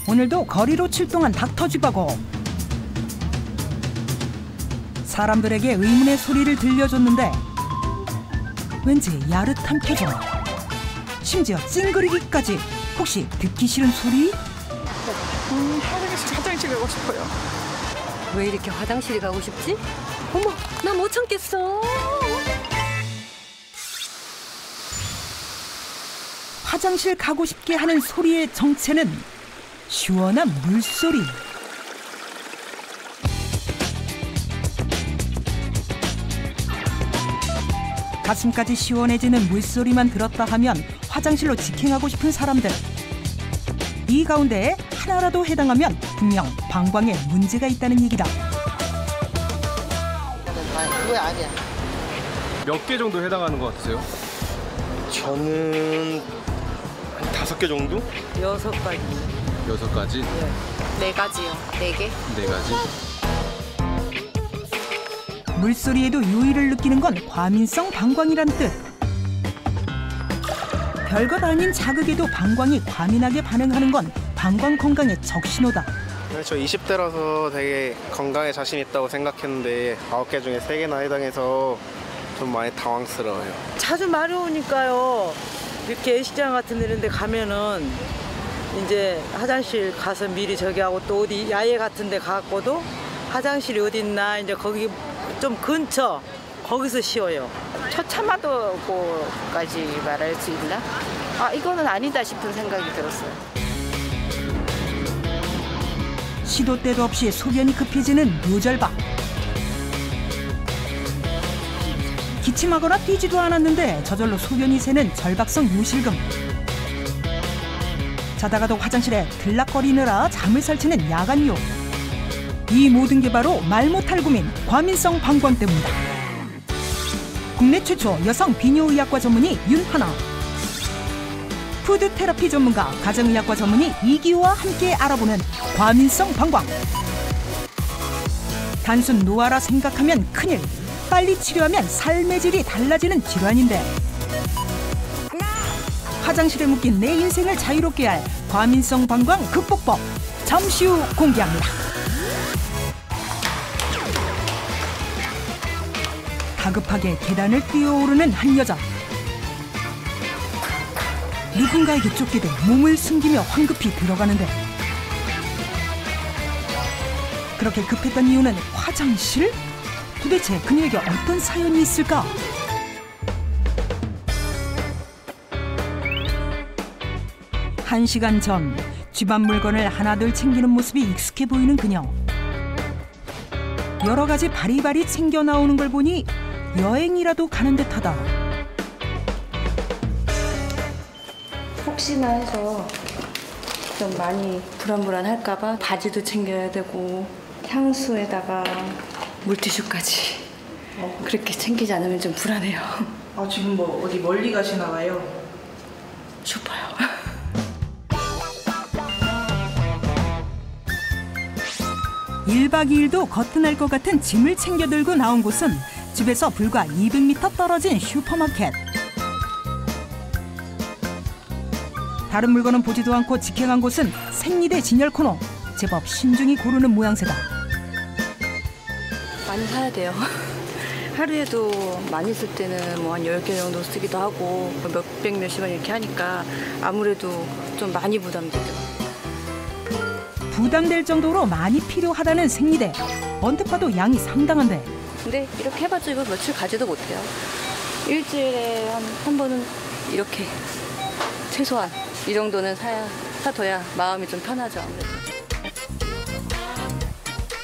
오늘도 거리로 출동한 닥터 쥐바고. 사람들에게 의문의 소리를 들려줬는데 왠지 야릇한 표정. 심지어 찡그리기까지. 혹시 듣기 싫은 소리? 화장실 가고 싶어요. 왜 이렇게 화장실에 가고 싶지? 어머, 나 못 참겠어. 화장실 가고 싶게 하는 소리의 정체는 시원한 물소리. 가슴까지 시원해지는 물소리만 들었다 하면 화장실로 직행하고 싶은 사람들. 이 가운데 하나라도 해당하면 분명 방광에 문제가 있다는 얘기다. 그거 아니야. 몇 개 정도 해당하는 것 같으세요? 저는 한 5개 정도? 6가지. 6가지? 네. 4가지요. 4개? 4가지? 물소리에도 유의를 느끼는 건 과민성 방광이란 뜻. 별것 아닌 자극에도 방광이 과민하게 반응하는 건 방광 건강의 적신호다. 저 20대라서 되게 건강에 자신 있다고 생각했는데 9개 중에 3개나 해당해서 좀 많이 당황스러워요. 자주 마려우니까요. 이렇게 예식장 같은 데 가면은 이제 화장실 가서 미리 저기 하고 또 어디 야외 같은 데 가고도 화장실이 어디 있나 이제 거기 좀 근처 거기서 쉬어요. 처참하다고까지 말할 수 있나? 아, 이거는 아니다 싶은 생각이 들었어요. 시도 때도 없이 소변이 급해지는 뇌절박. 기침하거나 뛰지도 않았는데 저절로 소변이 새는 절박성 요실금. 자다가도 화장실에 들락거리느라 잠을 설치는 야간요. 이 모든 게 바로 말 못할 고민 과민성 방광 때문이다. 국내 최초 여성 비뇨의학과 전문의 윤하나, 푸드테라피 전문가 가정의학과 전문의 이기호와 함께 알아보는 과민성 방광. 단순 노화라 생각하면 큰일, 빨리 치료하면 삶의 질이 달라지는 질환인데 화장실에 묶인 내 인생을 자유롭게 할 과민성 방광 극복법 잠시 후 공개합니다. 다급하게 계단을 뛰어오르는 한 여자. 누군가에게 쫓기듯 몸을 숨기며 황급히 들어가는데 그렇게 급했던 이유는 화장실? 도대체 그녀에게 어떤 사연이 있을까? 한 시간 전 집안 물건을 하나둘 챙기는 모습이 익숙해 보이는 그녀. 여러 가지 바리바리 챙겨 나오는 걸 보니 여행이라도 가는 듯하다. 혹시나 해서 좀 많이 불안할까봐 바지도 챙겨야 되고 향수에다가 물티슈까지 그렇게 챙기지 않으면 좀 불안해요. 아, 지금 뭐 어디 멀리 가시나 봐요? 슈퍼요. 1박 2일도 거뜬할 것 같은 짐을 챙겨 들고 나온 곳은 집에서 불과 200m 떨어진 슈퍼마켓. 다른 물건은 보지도 않고 직행한 곳은 생리대 진열 코너. 제법 신중히 고르는 모양새다. 많이 사야 돼요. 하루에도 많이 쓸 때는 뭐 한 10개 정도 쓰기도 하고 몇백 몇십원 이렇게 하니까 아무래도 좀 많이 부담되죠. 부담될 정도로 많이 필요하다는 생리대. 언뜻 봐도 양이 상당한데 근데 이렇게 해봤자 이거 며칠 가지도 못해요. 일주일에 한 번은 이렇게 최소한 이 정도는 사둬야 마음이 좀 편하죠. 아무래도.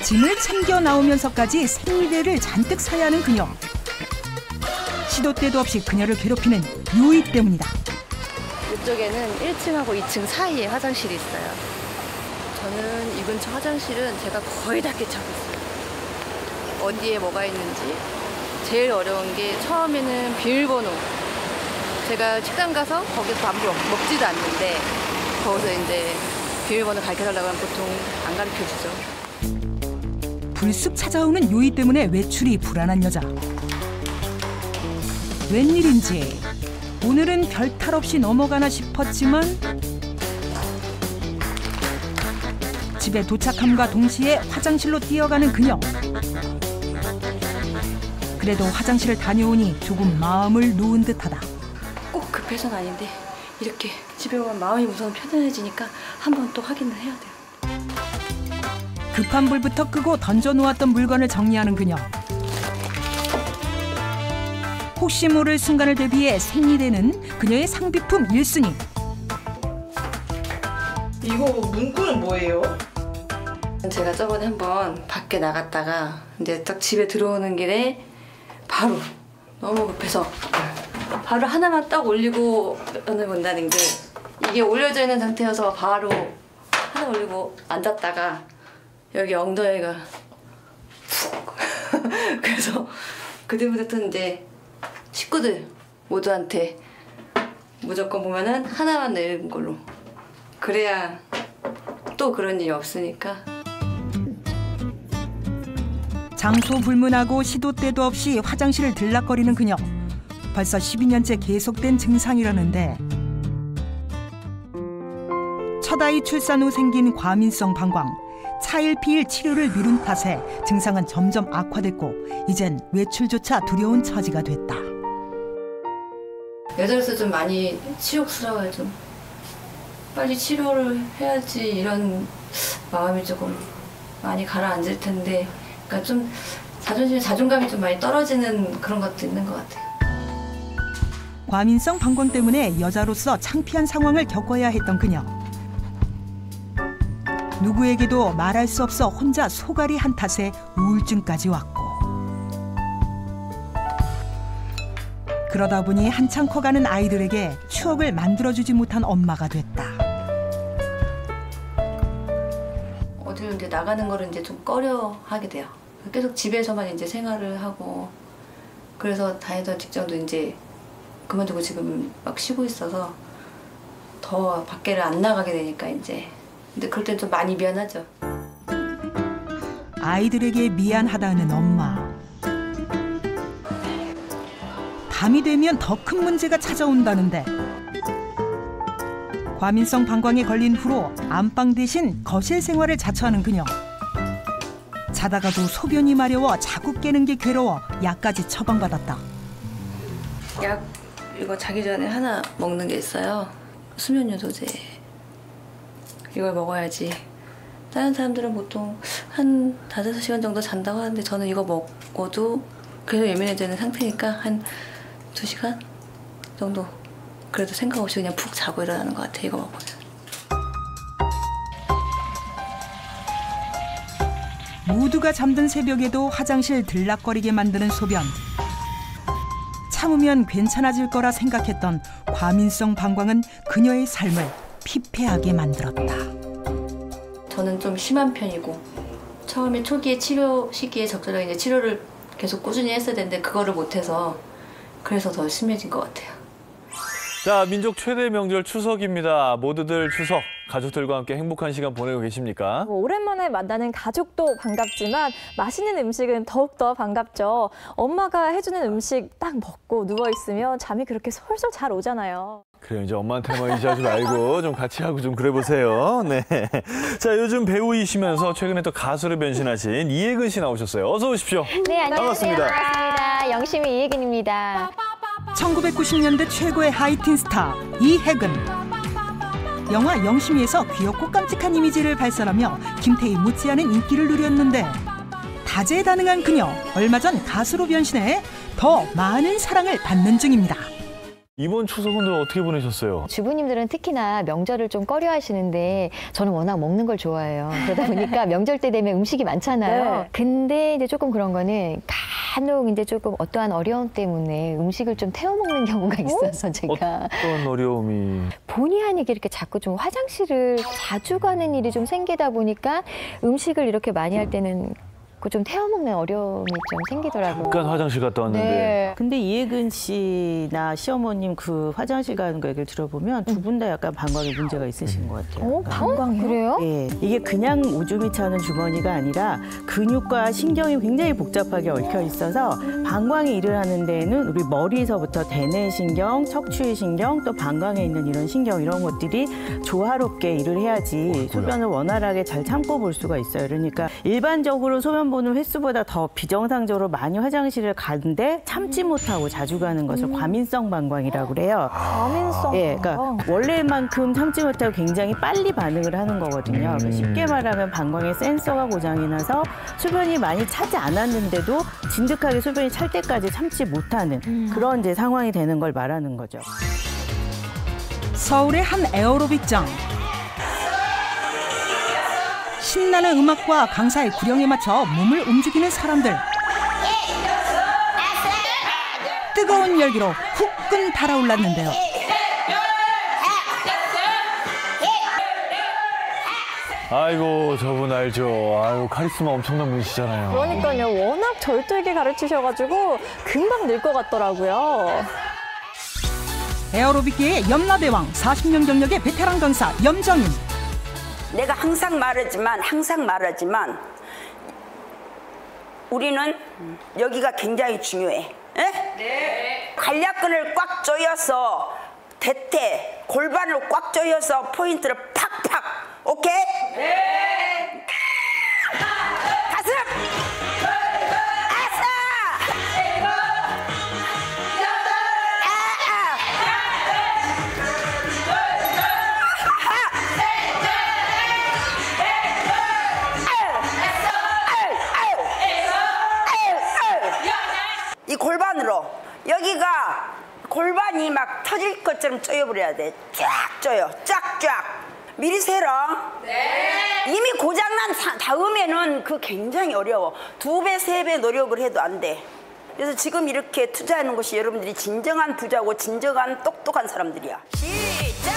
짐을 챙겨 나오면서까지 생리대를 잔뜩 사야 하는 그녀. 시도 때도 없이 그녀를 괴롭히는 유의 때문이다. 이쪽에는 1층하고 2층 사이에 화장실이 있어요. 저는 이 근처 화장실은 제가 거의 다 깨쳐봤어요. 어디에 뭐가 있는지. 제일 어려운 게 처음에는 비밀번호. 제가 식당 가서 거기서 밥 먹지도 않는데 거기서 이제 비밀번호 가르쳐달라고 하면 보통 안 가르쳐주죠. 불쑥 찾아오는 요이 때문에 외출이 불안한 여자. 웬일인지 오늘은 별탈 없이 넘어가나 싶었지만 집에 도착함과 동시에 화장실로 뛰어가는 그녀. 그래도 화장실을 다녀오니 조금 마음을 놓은 듯하다. 꼭 급해서는 아닌데 이렇게 집에 오면 마음이 우선 편안해지니까 한번 또 확인을 해야 돼요. 급한 불부터 끄고 던져놓았던 물건을 정리하는 그녀. 혹시 모를 순간을 대비해 생리되는 그녀의 상비품 1순위. 이거 문구는 뭐예요? 제가 저번에 한번 밖에 나갔다가 이제 딱 집에 들어오는 길에 바로 너무 급해서 바로 하나만 딱 올리고 면을 본다는 게 이게 올려져 있는 상태여서 바로 하나 올리고 앉았다가 여기 엉덩이가 푹 그래서 그때부터 이제 식구들 모두한테 무조건 보면은 하나만 내는 걸로 그래야 또 그런 일이 없으니까. 장소 불문하고 시도 때도 없이 화장실을 들락거리는 그녀. 벌써 12년째 계속된 증상이라는데 첫 아이 출산 후 생긴 과민성 방광. 차일피일 치료를 미룬 탓에 증상은 점점 악화됐고 이젠 외출조차 두려운 처지가 됐다. 여자로서 좀 많이 치욕스러워요. 좀 빨리 치료를 해야지 이런 마음이 조금 많이 가라앉을 텐데 그러니까 좀 자존감이 좀 많이 떨어지는 그런 것도 있는 것 같아요. 과민성 방광 때문에 여자로서 창피한 상황을 겪어야 했던 그녀. 누구에게도 말할 수 없어 혼자 소갈이 한 탓에 우울증까지 왔고 그러다 보니 한창 커가는 아이들에게 추억을 만들어주지 못한 엄마가 됐다. 어디로 이제 나가는 거를 이제 좀 꺼려하게 돼요. 계속 집에서만 이제 생활을 하고 그래서 다니던 직장도 이제 그만두고 지금 막 쉬고 있어서 더 밖에를 안 나가게 되니까 이제 근데 그럴 땐 좀 많이 미안하죠. 아이들에게 미안하다는 엄마. 밤이 되면 더 큰 문제가 찾아온다는데 과민성 방광에 걸린 후로 안방 대신 거실 생활을 자처하는 그녀. 자다가도 소변이 마려워 자꾸 깨는 게 괴로워 약까지 처방받았다. 약 이거 자기 전에 하나 먹는 게 있어요. 수면요소제. 이걸 먹어야지. 다른 사람들은 보통 한 5-6시간 정도 잔다고 하는데 저는 이거 먹어도 그래도 예민해지는 상태니까 한 2시간 정도 그래도 생각 없이 그냥 푹 자고 일어나는 것 같아요. 이거 먹으면. 모두가 잠든 새벽에도 화장실 들락거리게 만드는 소변. 참으면 괜찮아질 거라 생각했던 과민성 방광은 그녀의 삶을 피폐하게 만들었다. 저는 좀 심한 편이고 처음에 초기에 치료 시기에 적절하게 이제 치료를 계속 꾸준히 했어야 되는데 그거를 못해서 그래서 더 심해진 것 같아요. 자, 민족 최대 명절 추석입니다. 모두들 추석 가족들과 함께 행복한 시간 보내고 계십니까? 오랜만에 만나는 가족도 반갑지만 맛있는 음식은 더욱더 반갑죠. 엄마가 해주는 음식 딱 먹고 누워있으면 잠이 그렇게 솔솔 잘 오잖아요. 그래요, 이제 엄마한테만 의지하지 말고 좀 같이 하고 좀 그래보세요. 네. 자, 요즘 배우이시면서 최근에 또 가수로 변신하신 이혜근 씨 나오셨어요. 어서 오십시오. 네, 안녕하세요. 반갑습니다. 반갑습니다. 영심이 이혜근입니다. 1990년대 최고의 하이틴 스타 이혜근. 영화 영심이에서 귀엽고 깜찍한 이미지를 발산하며 김태희 못지않은 인기를 누렸는데 다재다능한 그녀 얼마 전 가수로 변신해 더 많은 사랑을 받는 중입니다. 이번 추석은 어떻게 보내셨어요? 주부님들은 특히나 명절을 좀 꺼려 하시는데 저는 워낙 먹는 걸 좋아해요. 그러다 보니까 명절 때 되면 음식이 많잖아요. 네. 근데 이제 조금 그런 거는 간혹 이제 조금 어떠한 어려움 때문에 음식을 좀 태워 먹는 경우가 있어서 제가 어떤 어려움이? 본의 아니게 이렇게 자꾸 좀 화장실을 자주 가는 일이 좀 생기다 보니까 음식을 이렇게 많이 할 때는 그 좀 태워먹는 어려움이 좀 생기더라고요. 잠깐 화장실 갔다 왔는데. 네. 근데 이혜근 씨나 시어머님 그 화장실 가는 거 얘기를 들어보면 두 분 다 약간 방광에 문제가 있으신 것 같아요. 방광이요? 그래요? 예, 이게 그냥 오줌이 차는 주머니가 아니라 근육과 신경이 굉장히 복잡하게 얽혀 있어서 방광이 일을 하는 데에는 우리 머리에서부터 대뇌 신경, 척추의 신경, 또 방광에 있는 이런 신경 이런 것들이 조화롭게 일을 해야지 소변을 원활하게 잘 참고 볼 수가 있어요. 그러니까 일반적으로 소변 보는 횟수보다 더 비정상적으로 많이 화장실을 가는데 참지 못하고 자주 가는 것을 과민성 방광이라고 그래요. 과민성 예, 그러니까 원래만큼 참지 못하고 굉장히 빨리 반응을 하는 거거든요. 쉽게 말하면 방광에 센서가 고장이 나서 소변이 많이 차지 않았는데도 진득하게 소변이 찰 때까지 참지 못하는 그런 이제 상황이 되는 걸 말하는 거죠. 서울의 한 에어로빅장. 신나는 음악과 강사의 구령에 맞춰 몸을 움직이는 사람들. 뜨거운 열기로 후끈 달아올랐는데요. 아이고 저분 알죠. 아유 카리스마 엄청난 분이시잖아요. 그러니까요. 워낙 절들게 가르치셔가지고 금방 늘 것 같더라고요. 에어로빅계의 염라대왕 40년 경력의 베테랑 강사 염정인. 내가 항상 말하지만 우리는 여기가 굉장히 중요해. 에? 네. 관략근을 꽉 조여서 대퇴, 골반을 꽉 조여서 포인트를 팍팍. 오케이? 네. 가슴. 아싸. 이 골반으로 여기가 골반이 막 터질 것처럼 조여버려야 돼. 쫙 조여, 쫙쫙. 미리 세라. 네. 이미 고장난 다음에는 그 굉장히 어려워. 2배, 3배 노력을 해도 안 돼. 그래서 지금 이렇게 투자하는 것이 여러분들이 진정한 부자고 진정한 똑똑한 사람들이야. 시작!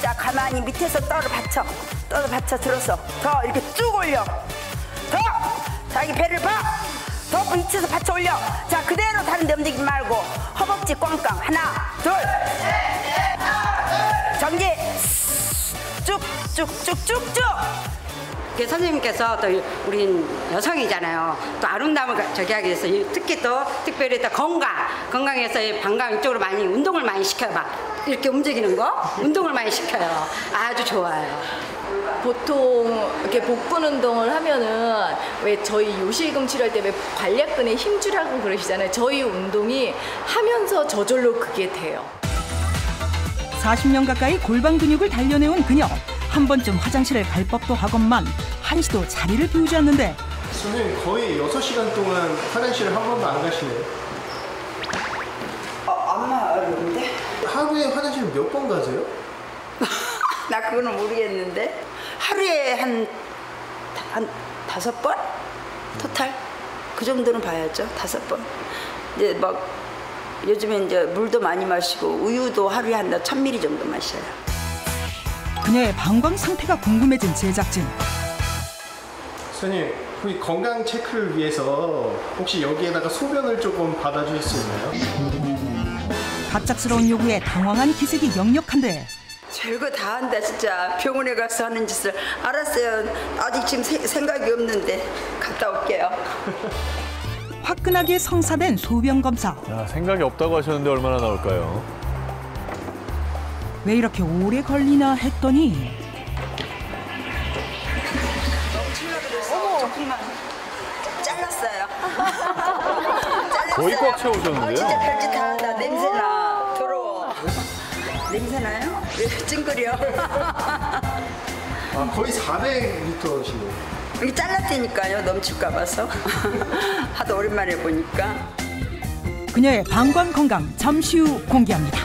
자, 가만히 밑에서 떨어 받쳐 들어서 더 이렇게 쭉 올려. 더 자기 배를 봐. 더 밑에서 받쳐 올려. 자, 그대로 다른 데 움직이지 말고 허벅지 꽝꽝. 하나, 둘, 정지. 쭉쭉쭉쭉쭉. 선생님께서 또 우린 여성이잖아요. 또 아름다움을 저기 하기 위해서 특히 또 특별히 또 건강해서 방광 이쪽으로 많이 운동을 많이 시켜봐. 이렇게 움직이는 거 운동을 많이 시켜요. 아주 좋아요. 보통 이렇게 복근 운동을 하면은 왜 저희 요실금 치료할 때 왜 관략근에 힘주라고 그러시잖아요. 저희 운동이 하면서 저절로 그게 돼요. 40년 가까이 골반 근육을 단련해온 그녀. 한 번쯤 화장실을 갈 법도 하건만 한시도 자리를 비우지 않는데. 선생님 거의 6시간 동안 화장실을 한 번도 안 가시네요. 엄마 어려운데? 하루에 화장실 몇 번 가세요? 나 그거는 모르겠는데 하루에 한 5번? 토탈? 그 정도는 봐야죠. 5번. 이제 막 요즘에 이제 물도 많이 마시고 우유도 하루에 한 1000ml 정도 마셔요. 그녀의 방광 상태가 궁금해진 제작진. 선생님, 우리 건강 체크를 위해서 혹시 여기에다가 소변을 조금 받아주실 수 있나요? 갑작스러운 요구에 당황한 기색이 역력한데. 별거 다 한다 진짜. 병원에 가서 하는 짓을. 알았어요. 아직 지금 생각이 없는데 갔다 올게요. 화끈하게 성사된 소변 검사. 야, 생각이 없다고 하셨는데 얼마나 나올까요? 왜 이렇게 오래 걸리나 했더니. 잘랐어요. 거의 꽉 채우셨는데요? 진짜 별짓 다 한다. 냄새나. 더러워. 냄새나요? 왜 찡그려? 거의 400리터시네요. 이게 잘랐다니까요. 넘칠까 봐서. 하도 오랜만에 보니까. 그녀의 방광 건강 잠시 후 공개합니다.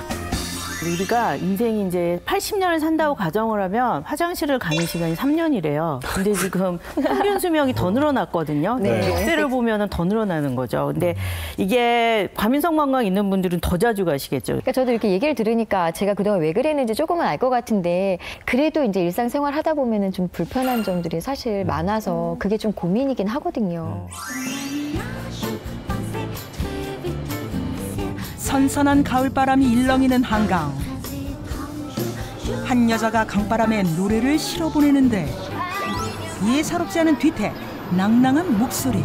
우리가 인생이 이제 80년을 산다고 가정을 하면 화장실을 가는 시간이 3년이래요. 근데 지금 평균 수명이 더 늘어났거든요. 네. 6세를 보면 더 늘어나는 거죠. 근데 이게 과민성 방광 있는 분들은 더 자주 가시겠죠. 그러니까 저도 이렇게 얘기를 들으니까 제가 그동안 왜 그랬는지 조금은 알 것 같은데 그래도 이제 일상생활 하다 보면은 좀 불편한 점들이 사실 많아서 그게 좀 고민이긴 하거든요. 선선한 가을바람이 일렁이는 한강. 한 여자가 강바람에 노래를 실어 보내는데 예사롭지 않은 뒤태, 낭낭한 목소리.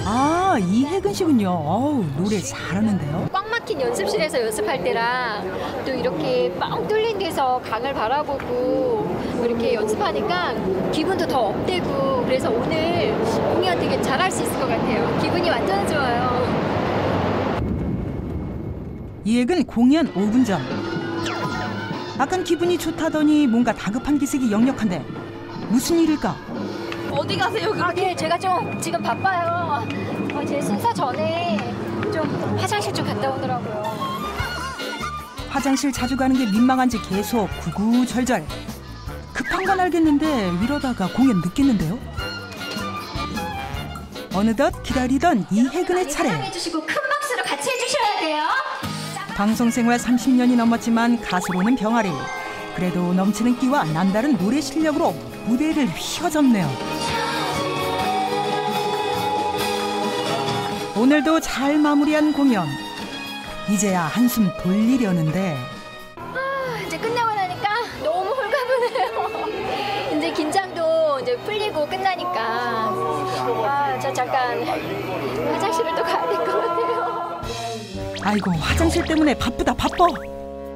아, 이혜근 씨군요. 어우, 노래 잘하는데요. 꽉 막힌 연습실에서 연습할 때랑 또 이렇게 뻥 뚫린 데서 강을 바라보고 이렇게 연습하니까 기분도 더 업되고 그래서 오늘 공연 되게 잘할 수 있을 것 같아요. 기분이 완전 좋아요. 이혜근 공연 5분 전. 아깐 기분이 좋다더니 뭔가 다급한 기색이 역력한데 무슨 일일까? 어디 가세요? 네, 제가 좀 지금 바빠요. 제 순서 전에 좀 화장실 좀 갔다 오더라고요. 화장실 자주 가는 게 민망한지 계속 구구절절. 급한 건 알겠는데 이러다가 공연 늦겠는데요? 어느덧 기다리던 이혜근의 차례. 사랑해주시고 큰 박수로 같이 해주셔야 돼요. 방송 생활 30년이 넘었지만 가수로는 병아리. 그래도 넘치는 끼와 남다른 노래 실력으로 무대를 휘어잡네요. 오늘도 잘 마무리한 공연. 이제야 한숨 돌리려는데 이제 끝나고 나니까 너무 홀가분해요. 이제 긴장도 이제 풀리고 끝나니까 저 잠깐 화장실을 또 가야 될 것 같아요. 아이고, 화장실 때문에 바쁘다 바빠.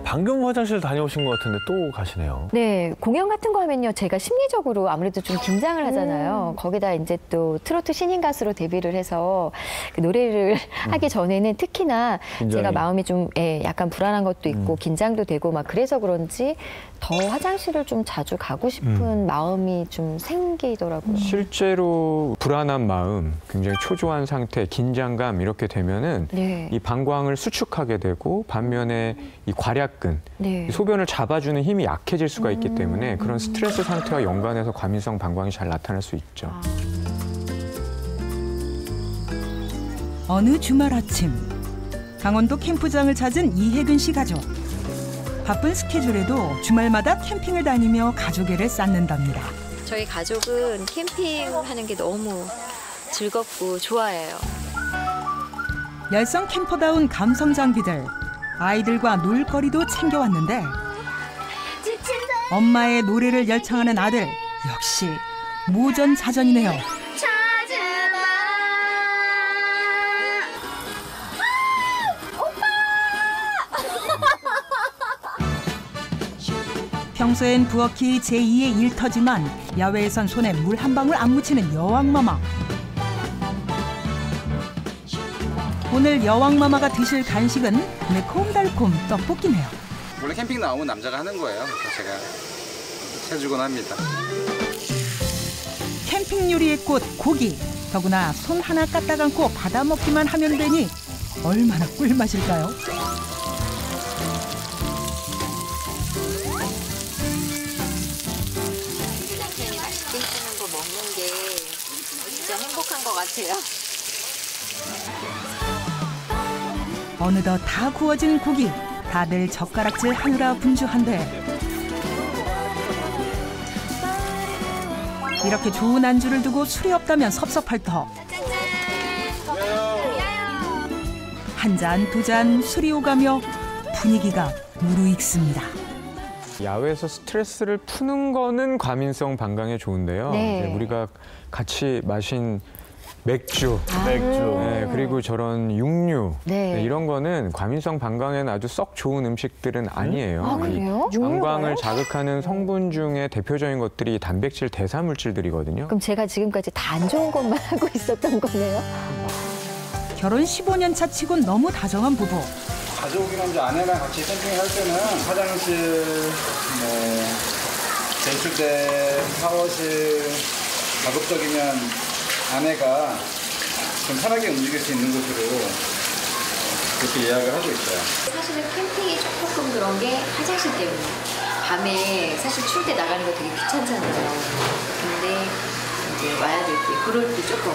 방금 화장실 다녀오신 것 같은데 또 가시네요. 네, 공연 같은 거 하면요. 제가 심리적으로 아무래도 좀 긴장을 하잖아요. 거기다 이제 또 트로트 신인 가수로 데뷔를 해서 그 노래를 하기 전에는 특히나 긴장이. 제가 마음이 좀 약간 불안한 것도 있고 긴장도 되고 막 그래서 그런지 더 화장실을 좀 자주 가고 싶은 마음이 좀 생기더라고요. 실제로 불안한 마음, 굉장히 초조한 상태, 긴장감 이렇게 되면은 네. 이 방광을 수축하게 되고 반면에 이 괄약근, 네. 이 소변을 잡아주는 힘이 약해질 수가 있기 때문에 그런 스트레스 상태와 연관해서 과민성 방광이 잘 나타날 수 있죠. 어느 주말 아침 강원도 캠프장을 찾은 이혜근 씨 가족. 바쁜 스케줄에도 주말마다 캠핑을 다니며 가족애를 쌓는답니다. 저희 가족은 캠핑하는 게 너무 즐겁고 좋아해요. 열성 캠퍼다운 감성 장비들. 아이들과 놀거리도 챙겨왔는데 엄마의 노래를 열창하는 아들. 역시 모전자전이네요. 평소엔 부엌이 제2의 일터지만 야외에선 손에 물 한 방울 안 묻히는 여왕마마. 오늘 여왕마마가 드실 간식은 매콤달콤 떡볶이네요. 원래 캠핑 나오면 남자가 하는 거예요. 제가 해주곤 합니다. 캠핑 요리의 꽃 고기. 더구나 손 하나 까딱 않고 받아 먹기만 하면 되니 얼마나 꿀맛일까요? 남편이 맛있게 해주는 거 먹는 게 진짜 행복한 것 같아요. 어느덧 다 구워진 고기. 다들 젓가락질 하느라 분주한데 이렇게 좋은 안주를 두고 술이 없다면 섭섭할 터. 한 잔, 두 잔 술이 오가며 분위기가 무르익습니다. 야외에서 스트레스를 푸는 거는 과민성 방광에 좋은데요. 네. 이제 우리가 같이 마신 맥주, 맥주. 그리고 저런 육류 네. 이런 거는 과민성 방광에는 아주 썩 좋은 음식들은 아니에요. 아, 그래요? 이 방광을 육류가요? 자극하는 성분 중에 대표적인 것들이 단백질 대사물질들이거든요. 그럼 제가 지금까지 다 안 좋은 것만 하고 있었던 거네요? 결혼 15년 차 치곤 너무 다정한 부부. 가족이랑 이제 아내랑 같이 캠핑을 할 때는 화장실, 배출대, 샤워실, 가급적이면 아내가 좀 편하게 움직일 수 있는 곳으로 그렇게 예약을 하고 있어요. 사실은 캠핑이 조금 그런 게 화장실 때문에 밤에 사실 추울 때 나가는 거 되게 귀찮잖아요. 근데 이제 와야 될 때 그럴 때 조금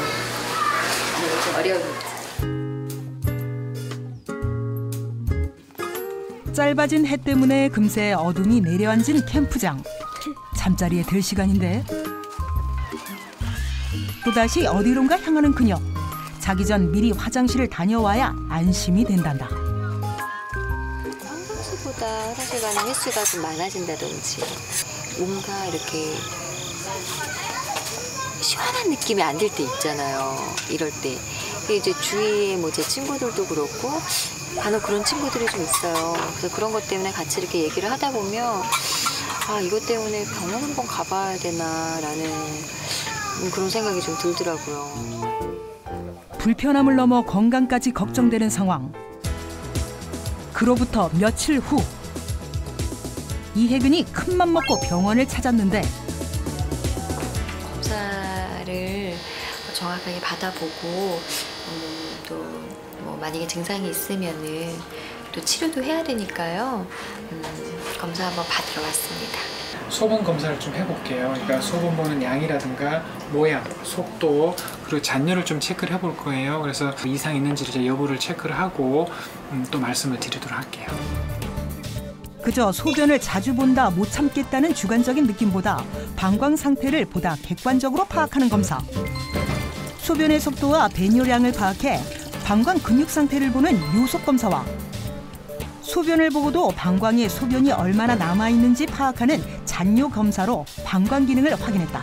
좀 어려움이 짧아진 해 때문에 금세 어둠이 내려앉은 캠프장. 잠자리에 들 시간인데 또다시 어디론가 향하는 그녀. 자기 전 미리 화장실을 다녀와야 안심이 된단다. 평소보다 화장실 가는 횟수가 좀 많아진다든지 뭔가 이렇게 시원한 느낌이 안 들 때 있잖아요. 이럴 때. 이제 주위에 뭐 제 친구들도 그렇고 간혹 그런 친구들이 좀 있어요. 그래서 그런 것 때문에 같이 이렇게 얘기를 하다 보면 아, 이것 때문에 병원 한번 가봐야 되나라는 그런 생각이 좀 들더라고요. 불편함을 넘어 건강까지 걱정되는 상황. 그로부터 며칠 후 이혜근이 큰맘 먹고 병원을 찾았는데 검사를 정확하게 받아보고 또 뭐 만약에 증상이 있으면은 또 치료도 해야 되니까요. 검사 한번 받으러 왔습니다. 소변 검사를 좀 해볼게요. 그러니까 소변 보는 양이라든가 모양, 속도, 그리고 잔뇨를 좀 체크를 해볼 거예요. 그래서 이상 있는지 이제 여부를 체크를 하고 또 말씀을 드리도록 할게요. 그저 소변을 자주 본다 못 참겠다는 주관적인 느낌보다 방광 상태를 보다 객관적으로 파악하는 검사. 소변의 속도와 배뇨량을 파악해 방광 근육 상태를 보는 요속 검사와 소변을 보고도 방광에 소변이 얼마나 남아있는지 파악하는 잔뇨 검사로 방광 기능을 확인했다.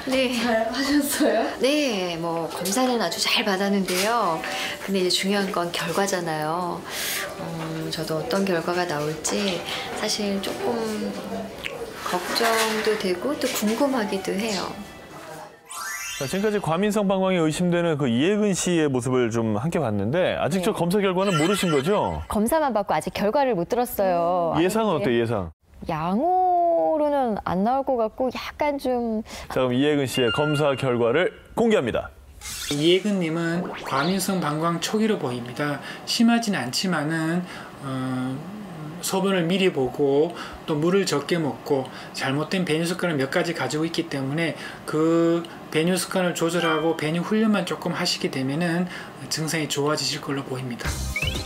네. 잘 하셨어요? 네, 뭐 검사는 아주 잘 받았는데요. 근데 이제 중요한 건 결과잖아요. 저도 어떤 결과가 나올지 사실 조금 걱정도 되고 또 궁금하기도 해요. 자, 지금까지 과민성 방광이 의심되는 그 이혜근 씨의 모습을 좀 함께 봤는데 아직 저 검사 결과는 모르신 거죠? 검사만 받고 아직 결과를 못 들었어요. 예상은 어때요, 예상? 양호로는 안 나올 것 같고 약간 좀... 자, 그럼 이혜근 씨의 검사 결과를 공개합니다. 이혜근님은 과민성 방광 초기로 보입니다. 심하진 않지만은 소변을 미리 보고 또 물을 적게 먹고 잘못된 배뇨 습관을 몇 가지 가지고 있기 때문에 그 배뇨 습관을 조절하고 배뇨 훈련만 조금 하시게 되면은 증상이 좋아지실 걸로 보입니다.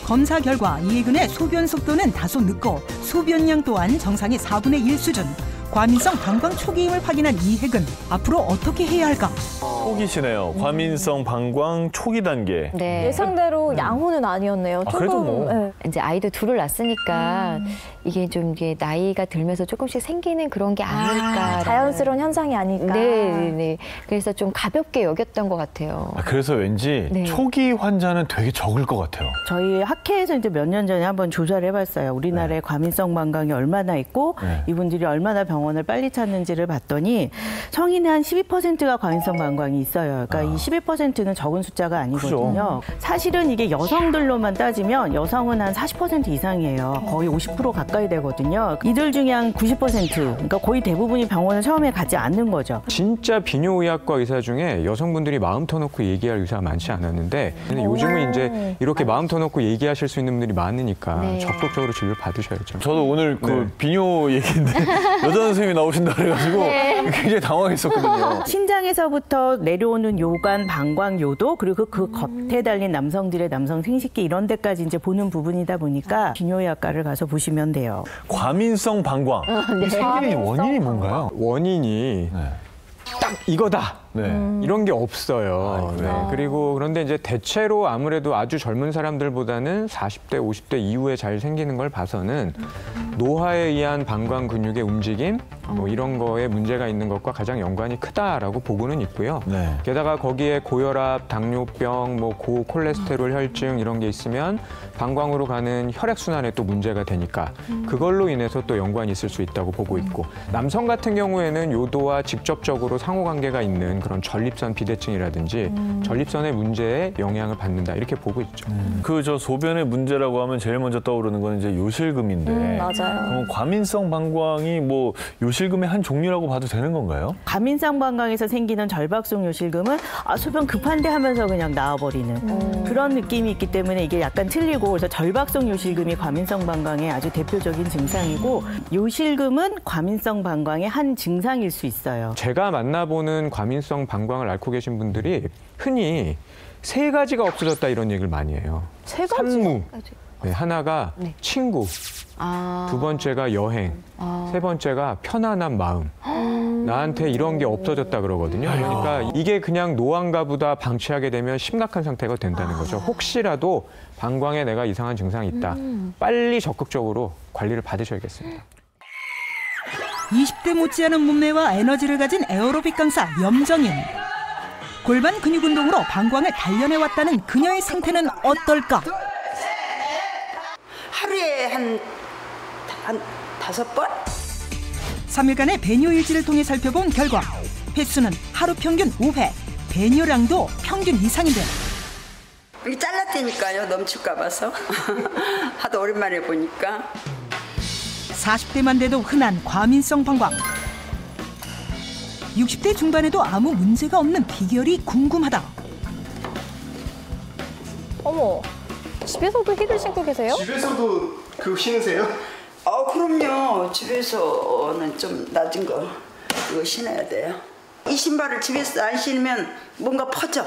검사 결과 이혜근의 소변 속도는 다소 늦고 소변량 또한 정상의 4분의 1 수준. 과민성 방광 초기임을 확인한 이혜근. 앞으로 어떻게 해야 할까? 초기시네요. 과민성 방광 초기 단계. 네. 예상대로 양호는 아니었네요. 아, 그래도 뭐. 네. 이제 아이도 둘을 낳았으니까 이게 좀 이게 나이가 들면서 조금씩 생기는 그런 게 아닐까. 자연스러운 현상이 아닐까. 네. 그래서 좀 가볍게 여겼던 것 같아요. 아, 그래서 왠지 네. 초기 환자는 되게 적을 것 같아요. 저희 학회에서 이제 몇 년 전에 한번 조사를 해봤어요. 우리나라에 과민성 방광이 얼마나 있고 이분들이 얼마나 병원을 빨리 찾는지를 봤더니 성인의 한 12%가 과민성 방광이 있어요. 그러니까 이 12%는 적은 숫자가 아니거든요. 그죠. 사실은 이게 여성들로만 따지면 여성은 한 40% 이상이에요. 거의 50% 가까이 되거든요. 이들 중에 한 90%, 그러니까 거의 대부분이 병원을 처음에 가지 않는 거죠. 진짜 비뇨의학과 의사 중에 여성분들이 마음 터놓고 얘기할 의사가 많지 않았는데 근데 요즘은 이제 이렇게 마음 터놓고 얘기하실 수 있는 분들이 많으니까 네. 적극적으로 진료 받으셔야죠. 저도 오늘 그 비뇨 얘기인데 여자 선생님이 나오신다 그래가지고 굉장히 당황했었거든요. 신장에서부터 내려오는 요관, 방광, 요도 그리고 그 겉에 달린 남성들의 남성 생식기 이런 데까지 이제 보는 부분이다 보니까 비뇨의학과를 가서 보시면 돼요. 과민성 방광. 네. 생기는 원인이 뭔가요? 원인이 딱 이거다. 이런 게 없어요. 아, 그래요? 그리고 그런데 이제 대체로 아무래도 아주 젊은 사람들보다는 40대, 50대 이후에 잘 생기는 걸 봐서는 노화에 의한 방광 근육의 움직임 뭐 이런 거에 문제가 있는 것과 가장 연관이 크다라고 보고는 있고요. 게다가 거기에 고혈압, 당뇨병, 뭐 고콜레스테롤 혈증 이런 게 있으면 방광으로 가는 혈액순환에 또 문제가 되니까 그걸로 인해서 또 연관이 있을 수 있다고 보고 있고 남성 같은 경우에는 요도와 직접적으로 상호관계가 있는 그런 전립선 비대증이라든지 전립선의 문제에 영향을 받는다 이렇게 보고 있죠. 그 저 소변의 문제라고 하면 제일 먼저 떠오르는 건 이제 요실금인데. 맞아요. 그럼 과민성 방광이 뭐 요실금의 한 종류라고 봐도 되는 건가요? 과민성 방광에서 생기는 절박성 요실금은 소변 급한데 하면서 그냥 나와버리는 그런 느낌이 있기 때문에 이게 약간 틀리고, 그래서 절박성 요실금이 과민성 방광의 아주 대표적인 증상이고, 요실금은 과민성 방광의 한 증상일 수 있어요. 제가 만나보는 과민성 방광을 앓고 계신 분들이 흔히 3가지가 없어졌다 이런 얘기를 많이 해요. 3가지? 산무. 네, 하나가 친구, 2번째가 여행, 3번째가 편안한 마음. 나한테 이런 게 없어졌다 그러거든요. 그러니까 이게 그냥 노안가 보다 방치하게 되면 심각한 상태가 된다는 거죠. 혹시라도 방광에 내가 이상한 증상이 있다. 빨리 적극적으로 관리를 받으셔야겠습니다. 20대 못지않은 몸매와 에너지를 가진 에어로빅 강사 염정인. 골반 근육 운동으로 방광을 단련해왔다는 그녀의 상태는 어떨까? 하루에 한 5번? 3일간의 배뇨 일지를 통해 살펴본 결과 횟수는 하루 평균 5회, 배뇨량도 평균 이상인데. 이게 잘랐다니까요. 넘칠까 봐서. 하도 오랜만에 보니까. 40대만 돼도 흔한 과민성 방광. 60대 중반에도 아무 문제가 없는 비결이 궁금하다. 어머, 집에서도 힐을 신고 계세요? 집에서도 그거 신으세요? 그럼요. 집에서는 좀 낮은 거 이거 신어야 돼요. 이 신발을 집에서 안 신으면 뭔가 퍼져.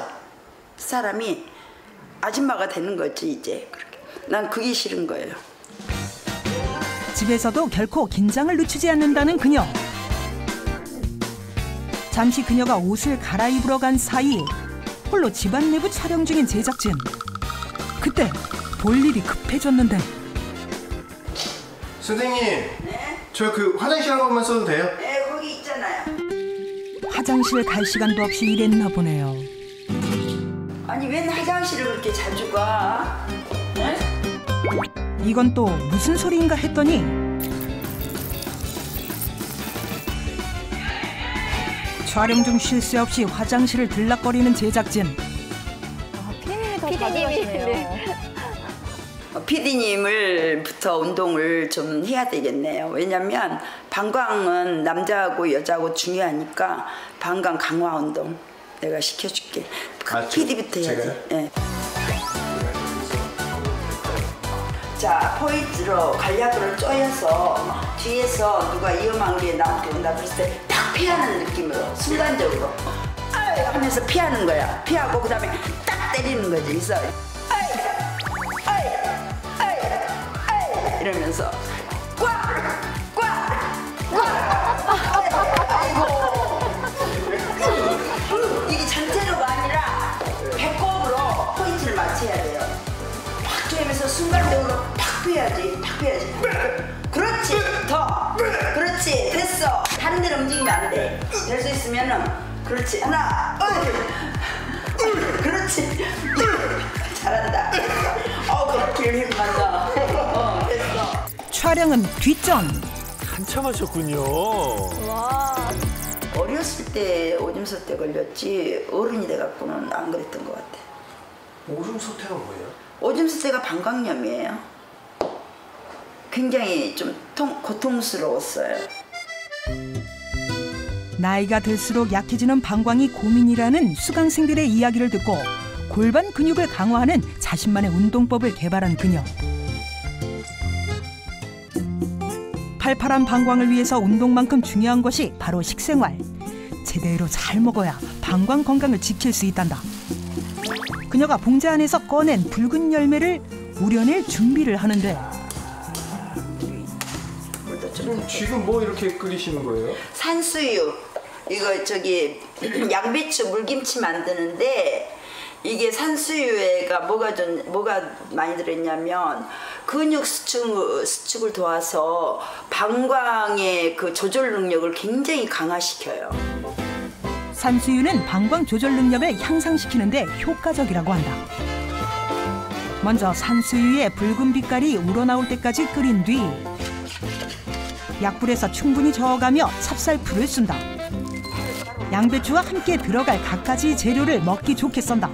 사람이 아줌마가 되는 거지 이제. 그렇게. 난 그게 싫은 거예요. 집에서도 결코 긴장을 늦추지 않는다는 그녀. 잠시 그녀가 옷을 갈아입으러 간 사이 홀로 집안 내부 촬영 중인 제작진. 그때 볼 일이 급해졌는데. 선생님, 저 그 화장실 한 번만 써도 돼요? 네, 거기 있잖아요. 화장실 갈 시간도 없이 일했나 보네요. 아니 웬 화장실을 그렇게 자주 가? 네? 이건 또 무슨 소리인가 했더니 촬영 중 쉴 새 없이 화장실을 들락거리는 제작진. PD님이 PD님을부터 운동을 좀 해야 되겠네요. 왜냐면 방광은 남자하고 여자하고 중요하니까 방광 강화 운동 내가 시켜줄게. PD부터 해야지. 네. 자, 포인트로 간략으로 쪼여서 뒤에서 누가 위험한 게 나한테 온다 그랬을 때 딱 피하는 느낌으로 순간적으로 하면서 피하는 거야. 피하고 그 다음에 딱 때리는 거지. 그래서 이러면서 이게 전체로가 아니라 배꼽으로 포인트를 맞춰야 돼요. 팍 쪼이면서 순간적으로 팍 피해야지. 팍 피해야지. 그렇지. 더. 그렇지. 됐어. 다른 데로 움직이면 안 돼. 될 수 있으면은 그렇지. 하나. 그렇지. 잘한다. 그렇게 힘만다. 됐어. 촬영은 뒷전. 한참 하셨군요. 와. 어렸을 때 오줌 솥대 걸렸지 어른이 돼갖고는 안 그랬던 것 같아. 오줌 솥대가 뭐예요? 오줌 솥대가 방광염이에요. 굉장히 좀 고통스러웠어요. 나이가 들수록 약해지는 방광이 고민이라는 수강생들의 이야기를 듣고 골반 근육을 강화하는 자신만의 운동법을 개발한 그녀. 팔팔한 방광을 위해서 운동만큼 중요한 것이 바로 식생활. 제대로 잘 먹어야 방광 건강을 지킬 수 있단다. 그녀가 봉지 안에서 꺼낸 붉은 열매를 우려낼 준비를 하는데. 지금 뭐 이렇게 끓이시는 거예요? 산수유. 이거 저기 양배추 물김치 만드는데 이게 산수유가 뭐가 많이 들어있냐면 근육 수축을 도와서 방광의 그 조절 능력을 굉장히 강화시켜요. 산수유는 방광 조절 능력을 향상시키는데 효과적이라고 한다. 먼저 산수유의 붉은 빛깔이 우러나올 때까지 끓인 뒤 약불에서 충분히 저어가며 찹쌀풀을 쓴다. 양배추와 함께 들어갈 갖가지 재료를 먹기 좋게 썬다.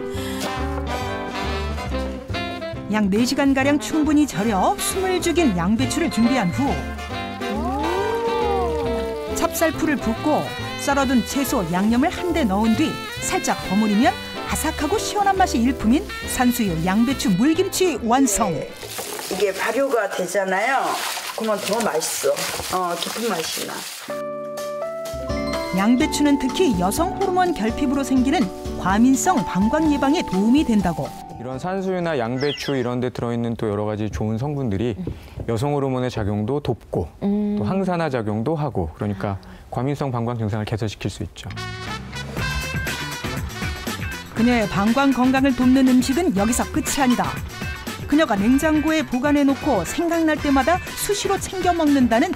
약 4시간가량 충분히 절여 숨을 죽인 양배추를 준비한 후 찹쌀풀을 붓고 썰어둔 채소, 양념을 한데 넣은 뒤 살짝 버무리면 아삭하고 시원한 맛이 일품인 산수유 양배추 물김치 완성. 이게 발효가 되잖아요. 그러면 더 맛있어. 깊은 맛이 나. 양배추는 특히 여성 호르몬 결핍으로 생기는 과민성 방광 예방에 도움이 된다고. 이런 산수유나 양배추 이런 데 들어있는 또 여러 가지 좋은 성분들이 여성 호르몬의 작용도 돕고 또 항산화 작용도 하고 그러니까 과민성 방광 증상을 개선시킬 수 있죠. 그녀의 방광 건강을 돕는 음식은 여기서 끝이 아니다. 그녀가 냉장고에 보관해놓고 생각날 때마다 수시로 챙겨 먹는다는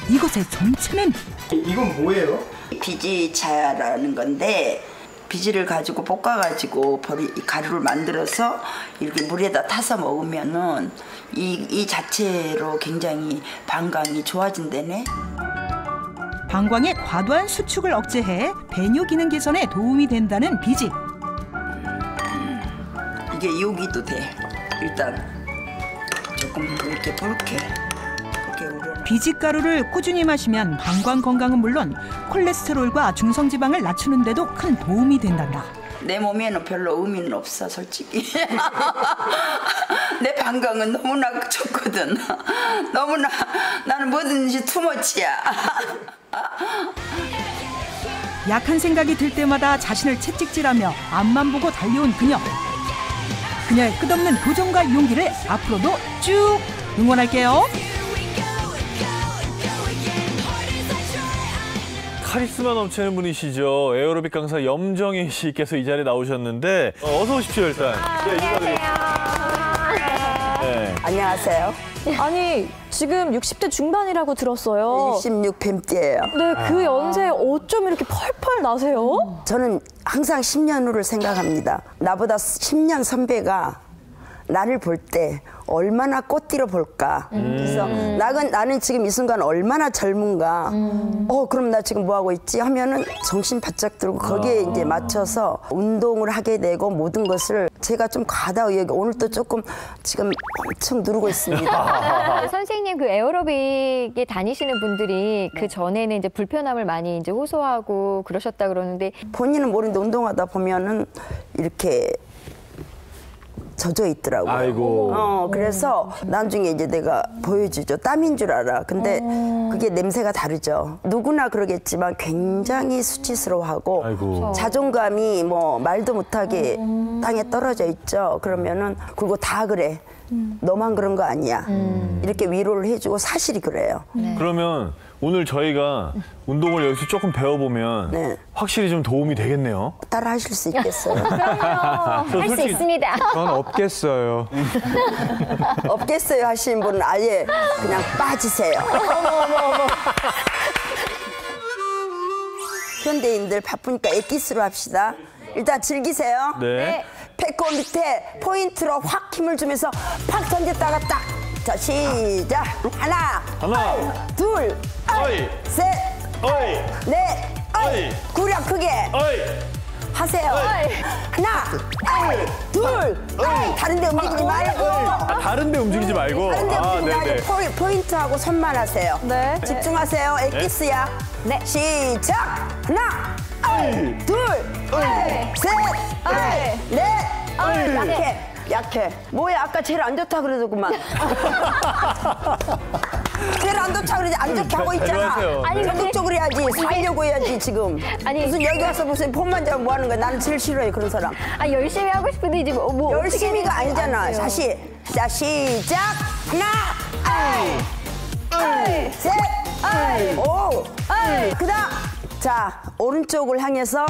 이것의 정체는? 이건 뭐예요? 비지차라는 건데 비지를 가지고 볶아가지고 가루를 만들어서 이렇게 물에다 타서 먹으면은 이 자체로 굉장히 방광이 좋아진다네. 방광의 과도한 수축을 억제해 배뇨 기능 개선에 도움이 된다는 비지. 이게 여기도 돼. 일단 조금 이렇게 붉게 우려. 비지가루를 꾸준히 마시면 방광 건강은 물론 콜레스테롤과 중성지방을 낮추는 데도 큰 도움이 된단다. 내 몸에는 별로 의미는 없어 솔직히. 내 방광은 너무나 좋거든. 너무나 나는 뭐든지 투머치야. 약한 생각이 들 때마다 자신을 채찍질하며 앞만 보고 달려온 그녀. 그녀의 끝없는 도전과 용기를 앞으로도 쭉 응원할게요. 카리스마 넘치는 분이시죠. 에어로빅 강사 염정희 씨께서 이 자리에 나오셨는데 어서 오십시오 일단. 네. 안녕하세요. 아니 지금 60대 중반이라고 들었어요. 66 뱀띠예요. 네, 그 연세에 어쩜 이렇게 펄펄 나세요? 저는 항상 10년 후를 생각합니다. 나보다 10년 선배가 나를 볼 때 얼마나 꽃띠로 볼까. 그래서 나는 지금 이 순간 얼마나 젊은가. 그럼 나 지금 뭐 하고 있지 하면은 정신 바짝 들고 거기에 이제 맞춰서 운동을 하게 되고 모든 것을 제가 좀 과다하게 오늘 또 조금 지금 엄청 누르고 있습니다. 선생님 그 에어로빅에 다니시는 분들이 그 전에는 이제 불편함을 많이 이제 호소하고 그러셨다 그러는데 본인은 모르는데 운동하다 보면은 이렇게 젖어 있더라고요. 아이고. 그래서 나중에 이제 내가 보여주죠. 땀인 줄 알아. 근데 그게 냄새가 다르죠. 누구나 그러겠지만 굉장히 수치스러워하고 아이고. 자존감이 뭐 말도 못하게 땅에 떨어져 있죠. 그러면은 그거 다 그래. 너만 그런 거 아니야. 이렇게 위로를 해주고 사실이 그래요. 그러면 오늘 저희가 운동을 여기서 조금 배워보면 확실히 좀 도움이 되겠네요. 따라 하실 수 있겠어요? 할 수 있습니다. 전 없겠어요. 없겠어요 하시는 분은 아예 그냥 빠지세요. 현대인들 바쁘니까 엑기스로 합시다. 일단 즐기세요. 네. 배꼽 밑에 포인트로 확 힘을 주면서 팍 던졌다가 딱. 자, 시작. 하나, 둘, 셋, 넷, 구력 크게 하세요. 하나, 둘, 다른 데 움직이지 말고. 다른 데 움직이지 말고. 다른 데 움직이지 말고 포인트하고 손만 하세요. 네. 집중하세요. 엑기스야. 네. 시작. 하나, 둘, 셋, 넷. 약해. 뭐야, 아까 제일 안 좋다 그러더구만. 제일 안 좋다 그러지. 안 좋게 하고 있잖아. 아니, 적극적으로 해야지. 살려고 해야지, 지금. 아니, 무슨 여기 와서 무슨 폰만 잡으면 뭐 하는 거야. 나는 제일 싫어해, 그런 사람. 열심히 하고 싶은데 이제 뭐 열심히가 아니잖아. 다시. 자, 시작. 하나, 셋, 오. 그다음. 자, 오른쪽을 향해서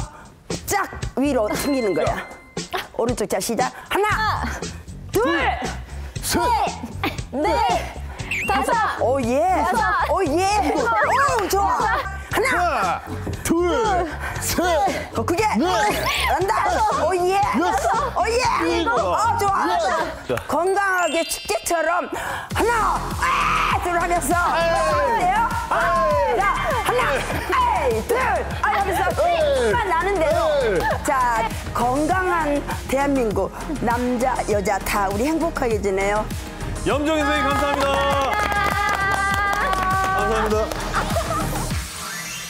쫙 위로 당기는 거야. 오른쪽. 자, 시작. 하나, 둘, 셋, 넷, 다섯, 오, 예. 여섯, 오, 예. 오, 좋아. 하나, 둘, 셋, 더 크게. 잘한다. 오예. 오예. 좋아. 건강하게 축제처럼 하나, 둘 하면서 하는데요. 자, 하나, 둘, 하면서 소리가 나는데요. 자, 건강한 대한민국 남자, 여자 다 우리 행복하게 지내요. 염정희 선생님 감사합니다. 감사합니다.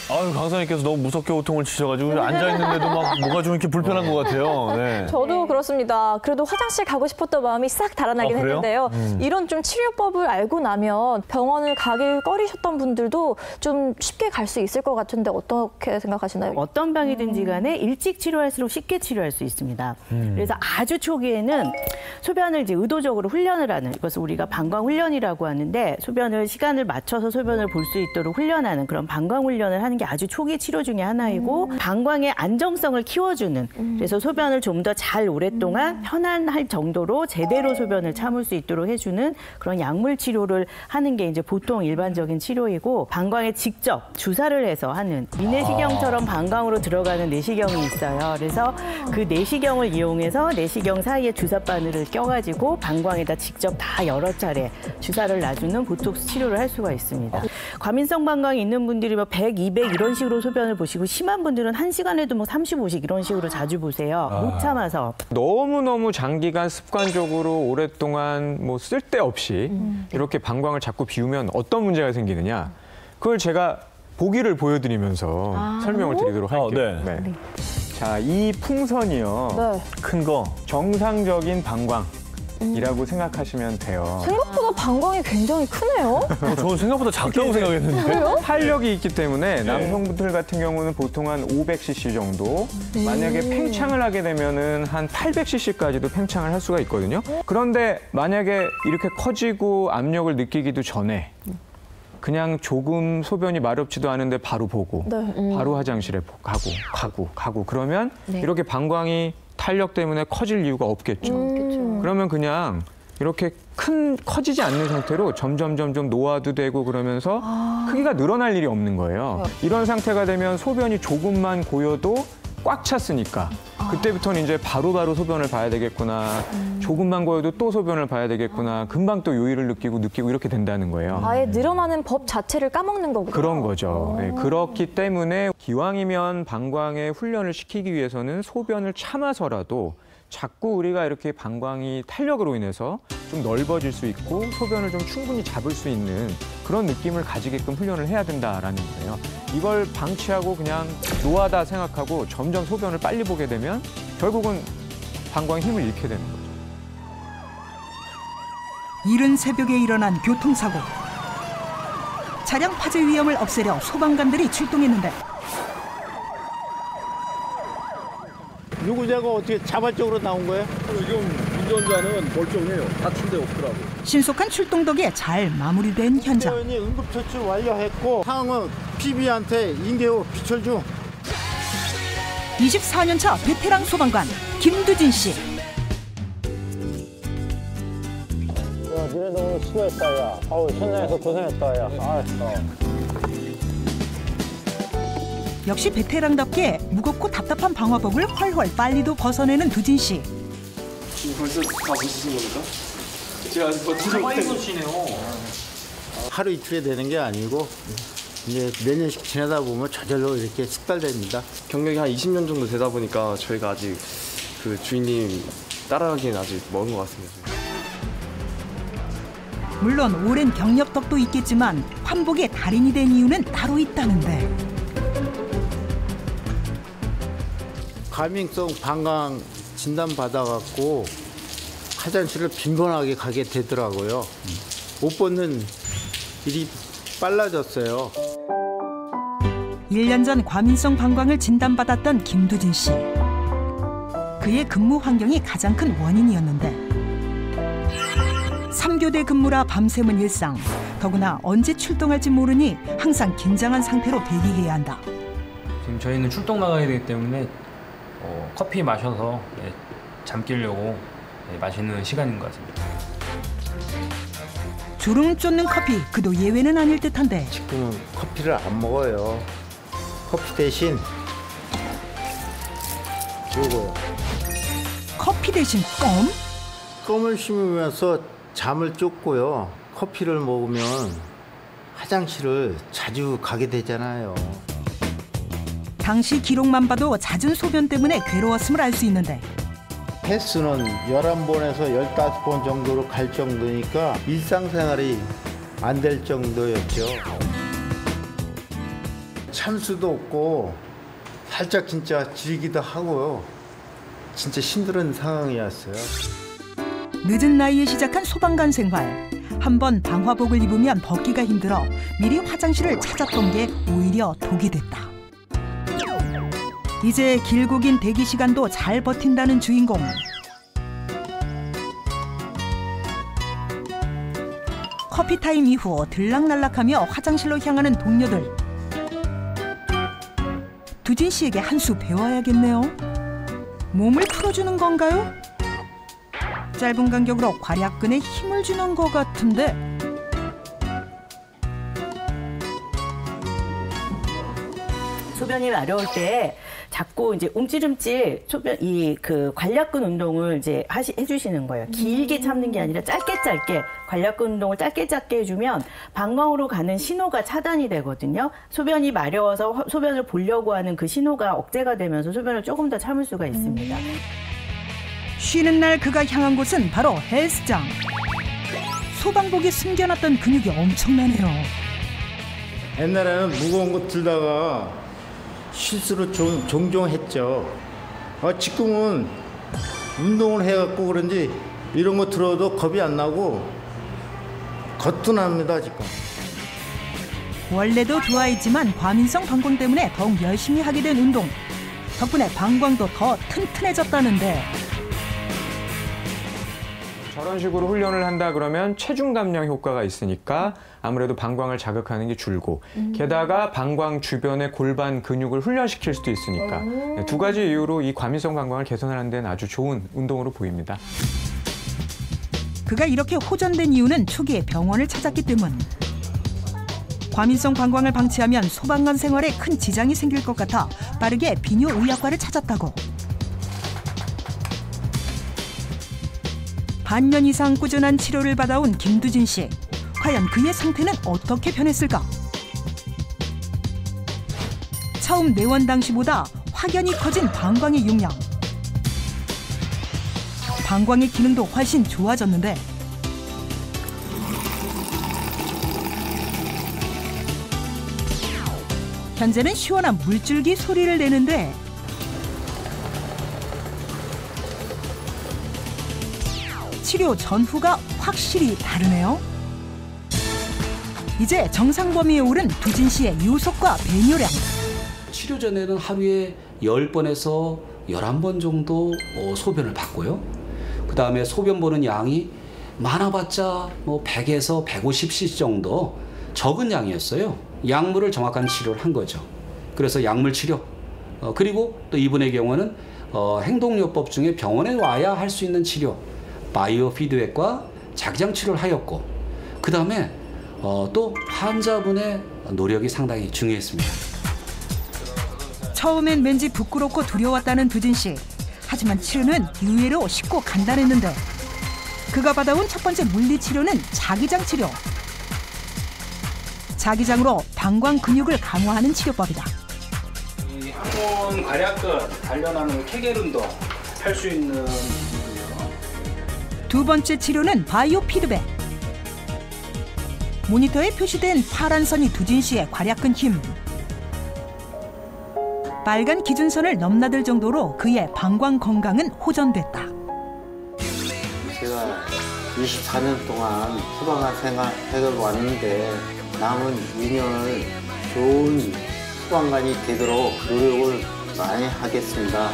아유, 강사님께서 너무 무섭게 호통을 치셔가지고 앉아있는데도 막 뭐가 좀 이렇게 불편한 것 같아요. 네. 저도 그렇습니다. 그래도 화장실 가고 싶었던 마음이 싹 달아나긴 했는데요. 이런 좀 치료법을 알고 나면 병원을 가길 꺼리셨던 분들도 좀 쉽게 갈 수 있을 것 같은데 어떻게 생각하시나요? 어떤 병이든지 간에 일찍 치료할수록 쉽게 치료할 수 있습니다. 그래서 아주 초기에는 소변을 이제 의도적으로 훈련을 하는, 이것을 우리가 방광훈련이라고 하는데, 소변을 시간을 맞춰서 소변을 볼 수 있도록 훈련하는 그런 방광훈련을 하는 게 아주 초기 치료 중에 하나이고, 방광의 안정성을 키워주는, 그래서 소변을 좀 더 잘 오랫동안 편안할 정도로 제대로 소변을 참을 수 있도록 해주는 그런 약물 치료를 하는 게 이제 보통 일반적인 치료이고, 방광에 직접 주사를 해서 하는 비내시경처럼 방광으로 들어가는 내시경이 있어요. 그래서 그 내시경을 이용해서 내시경 사이에 주사 바늘을 껴가지고 방광에다 직접 다 여러 차례 주사를 놔주는 보톡스 치료를 할 수가 있습니다. 과민성 방광이 있는 분들이 뭐 100, 200 이런 식으로 소변을 보시고, 심한 분들은 1시간에도 뭐 30, 50 이런 식으로 자주 보세요. 못 참아서. 너무너무 장기간 습관적으로 오랫동안 뭐 쓸데없이 이렇게 방광을 자꾸 비우면 어떤 문제가 생기느냐. 그걸 제가 보기를 보여드리면서 설명을 드리도록 할게요. 네. 자, 이 풍선이요. 큰 거. 정상적인 방광이라고 생각하시면 돼요. 생각보다 방광이 굉장히 크네요. 저는 생각보다 작다고 생각했는데. 탄력이 있기 때문에 남성분들 같은 경우는 보통 한 500cc 정도, 만약에 팽창을 하게 되면은 한 800cc까지도 팽창을 할 수가 있거든요. 그런데 만약에 이렇게 커지고 압력을 느끼기도 전에 그냥 조금 소변이 마렵지도 않은데 바로 보고 바로 화장실에 가고 그러면 이렇게 방광이 탄력 때문에 커질 이유가 없겠죠. 그러면 그냥 이렇게 커지지 않는 상태로 점점 노화도 되고 그러면서 크기가 늘어날 일이 없는 거예요. 이런 상태가 되면 소변이 조금만 고여도 꽉 찼으니까 그때부터는 이제 바로바로 소변을 봐야 되겠구나. 조금만 고여도 또 소변을 봐야 되겠구나. 금방 또 요일을 느끼고 이렇게 된다는 거예요. 아예 늘어나는 법 자체를 까먹는 거군요. 그런 거죠. 네, 그렇기 때문에 기왕이면 방광에 훈련을 시키기 위해서는 소변을 참아서라도 자꾸 우리가 이렇게 방광이 탄력으로 인해서 좀 넓어질 수 있고 소변을 좀 충분히 잡을 수 있는 그런 느낌을 가지게끔 훈련을 해야 된다라는 거예요. 이걸 방치하고 그냥 노하다 생각하고 점점 소변을 빨리 보게 되면 결국은 방광의 힘을 잃게 되는 거죠. 이른 새벽에 일어난 교통사고. 차량 파괴 위험을 없애려 소방관들이 출동했는데 누구냐고 어떻게 자발적으로 나온 거예요? 지금 운전자는 멀쩡해요. 다친 데 없더라고요. 신속한 출동 덕에 잘 마무리된 현장. 대원이 응급처치 완료했고 상황은 PB한테 인계후 비철 중. 24년차 베테랑 소방관 김두진 씨. 니네도 오늘 수고했다, 야. 현장에서 고생했다, 야. 역시 베테랑답게 무겁고 답답한 방화복을 훨훨 빨리도 벗어내는 두진 씨. 지금 벌써 다 보시는 겁니까? 제가 아직 버티지 못해요. 하루 이틀에 되는 게 아니고 이제 몇 년씩 지내다 보면 저절로 이렇게 숙달됩니다. 경력이 한 20년 정도 되다 보니까 저희가 아직 그 주인님 따라가기엔 아직 먼 것 같습니다. 물론 오랜 경력 덕도 있겠지만 환복의 달인이 된 이유는 따로 있다는데. 과민성 방광 진단 받아갖고 화장실을 빈번하게 가게 되더라고요. 옷 벗는 일이 빨라졌어요. 1년 전 과민성 방광을 진단받았던 김두진 씨. 그의 근무 환경이 가장 큰 원인이었는데 3교대 근무라 밤샘은 일상. 더구나 언제 출동할지 모르니 항상 긴장한 상태로 대기해야 한다. 지금 저희는 출동 나가야 되기 때문에 커피 마셔서 잠 깨려고 마시는 시간인 것 같습니다. 주름 쫓는 커피, 그도 예외는 아닐 듯한데. 지금은 커피를 안 먹어요. 커피 대신 요거요. 커피 대신 껌? 껌을 씹으면서 잠을 쫓고요. 커피를 먹으면 화장실을 자주 가게 되잖아요. 당시 기록만 봐도 잦은 소변 때문에 괴로웠음을 알 수 있는데 횟수는 11번에서 15번 정도로 갈 정도니까 일상생활이 안 될 정도였죠. 참수도 없고 살짝 진짜 지기도 하고요. 진짜 힘든 상황이었어요. 늦은 나이에 시작한 소방관 생활. 한번 방화복을 입으면 벗기가 힘들어 미리 화장실을 찾았던 게 오히려 독이 됐다. 이제 길고 긴 대기 시간도 잘 버틴다는 주인공. 커피타임 이후 들락날락하며 화장실로 향하는 동료들. 두진 씨에게 한 수 배워야겠네요. 몸을 풀어주는 건가요? 짧은 간격으로 괄약근에 힘을 주는 것 같은데. 소변이 마려울 때 자꾸 이제 움찔움찔 소변 그 관략근 운동을 이제 해주시는 거예요. 길게 참는 게 아니라 짧게 관략근 운동을 짧게 해주면 방광으로 가는 신호가 차단이 되거든요. 소변이 마려워서 소변을 보려고 하는 그 신호가 억제가 되면서 소변을 조금 더 참을 수가 있습니다. 쉬는 날 그가 향한 곳은 바로 헬스장. 소방복에 숨겨놨던 근육이 엄청나네요. 옛날에는 무거운 거 들다가 실수로 종종 했죠. 지금은 운동을 해갖고 그런지 이런 거 들어도 겁이 안 나고 거뜬합니다 지금. 원래도 좋아했지만 과민성 방광 때문에 더욱 열심히 하게 된 운동. 덕분에 방광도 더 튼튼해졌다는데. 저런 식으로 훈련을 한다 그러면 체중 감량 효과가 있으니까 아무래도 방광을 자극하는 게 줄고 게다가 방광 주변의 골반 근육을 훈련시킬 수도 있으니까 두 가지 이유로 이 과민성 방광을 개선하는 데는 아주 좋은 운동으로 보입니다. 그가 이렇게 호전된 이유는 초기에 병원을 찾았기 때문. 과민성 방광을 방치하면 소방관 생활에 큰 지장이 생길 것 같아 빠르게 비뇨의학과를 찾았다고. 반년 이상 꾸준한 치료를 받아온 김두진 씨. 과연 그의 상태는 어떻게 변했을까? 처음 내원 당시보다 확연히 커진 방광의 용량. 방광의 기능도 훨씬 좋아졌는데 현재는 시원한 물줄기 소리를 내는데 치료 전후가 확실히 다르네요. 이제 정상 범위에 오른 두진 씨의 요속과 배뇨량. 치료 전에는 하루에 10번에서 11번 정도 소변을 봤고요. 그다음에 소변 보는 양이 많아봤자 100에서 150cc 정도 적은 양이었어요. 약물을 정확한 치료를 한 거죠. 그래서 약물 치료. 그리고 또 이분의 경우는 행동요법 중에 병원에 와야 할 수 있는 치료. 바이오 피드백과 자기장 치료를 하였고 그다음에 또 환자분의 노력이 상당히 중요했습니다. 처음엔 왠지 부끄럽고 두려웠다는 두진 씨. 하지만 치료는 의외로 쉽고 간단했는데 그가 받아온 첫 번째 물리치료는 자기장 치료. 자기장으로 방광 근육을 강화하는 치료법이다. 이 항문 괄약근 단련하는 케겔 운동 할 수 있는 두 번째 치료는 바이오 피드백. 모니터에 표시된 파란 선이 두진 씨의 괄약근 힘. 빨간 기준선을 넘나들 정도로 그의 방광 건강은 호전됐다. 제가 24년 동안 소방관 생활을 왔는데 남은 2년을 좋은 소방관이 되도록 노력을 많이 하겠습니다.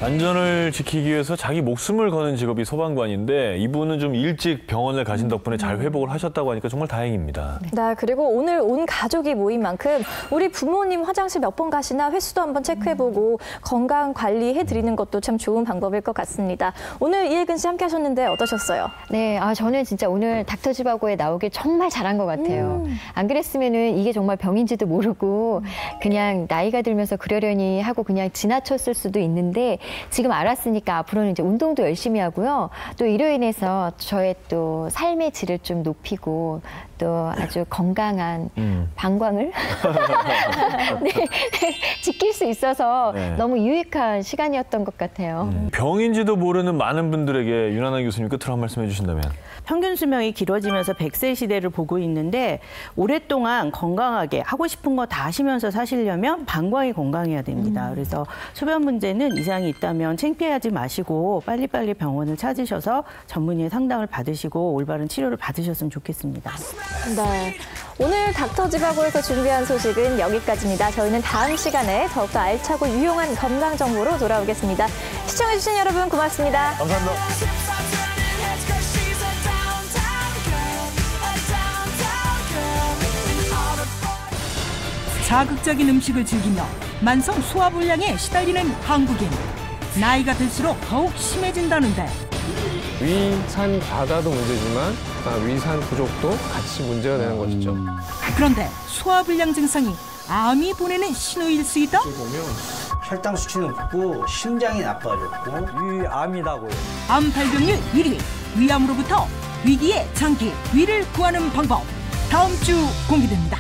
안전을 지키기 위해서 자기 목숨을 거는 직업이 소방관인데 이분은 좀 일찍 병원을 가신 덕분에 잘 회복을 하셨다고 하니까 정말 다행입니다. 네, 그리고 오늘 온 가족이 모인 만큼 우리 부모님 화장실 몇 번 가시나 횟수도 한번 체크해보고 건강 관리해드리는 것도 참 좋은 방법일 것 같습니다. 오늘 이혜근 씨 함께 하셨는데 어떠셨어요? 네, 저는 진짜 오늘 닥터지바고에 나오길 정말 잘한 것 같아요. 안 그랬으면은 이게 정말 병인지도 모르고 그냥 나이가 들면서 그러려니 하고 그냥 지나쳤을 수도 있는데 지금 알았으니까 앞으로는 이제 운동도 열심히 하고요. 또 이로 인해서 저의 또 삶의 질을 좀 높이고 또 아주 건강한 방광을 네, 지킬 수 있어서 너무 유익한 시간이었던 것 같아요. 병인지도 모르는 많은 분들에게 윤하나 교수님 끝으로 한 말씀 해주신다면. 평균 수명이 길어지면서 100세 시대를 보고 있는데 오랫동안 건강하게 하고 싶은 거 다 하시면서 사시려면 방광이 건강해야 됩니다. 그래서 소변 문제는 이상이 있다면 창피하지 마시고 빨리빨리 병원을 찾으셔서 전문의의 상담을 받으시고 올바른 치료를 받으셨으면 좋겠습니다. 네, 오늘 닥터지바고에서 준비한 소식은 여기까지입니다. 저희는 다음 시간에 더욱더 알차고 유용한 건강 정보로 돌아오겠습니다. 시청해주신 여러분 고맙습니다. 감사합니다. 자극적인 음식을 즐기며 만성 소화불량에 시달리는 한국인. 나이가 들수록 더욱 심해진다는데. 위산 과다도 문제지만 위산 부족도 같이 문제가 되는 것이죠. 그런데 소화불량 증상이 암이 보내는 신호일 수 있다? 보면 혈당 수치는 높고 심장이 나빠졌고 위암이라고요. 암 발병률 1위, 위암으로부터 위기의 장기, 위를 구하는 방법. 다음 주 공개됩니다.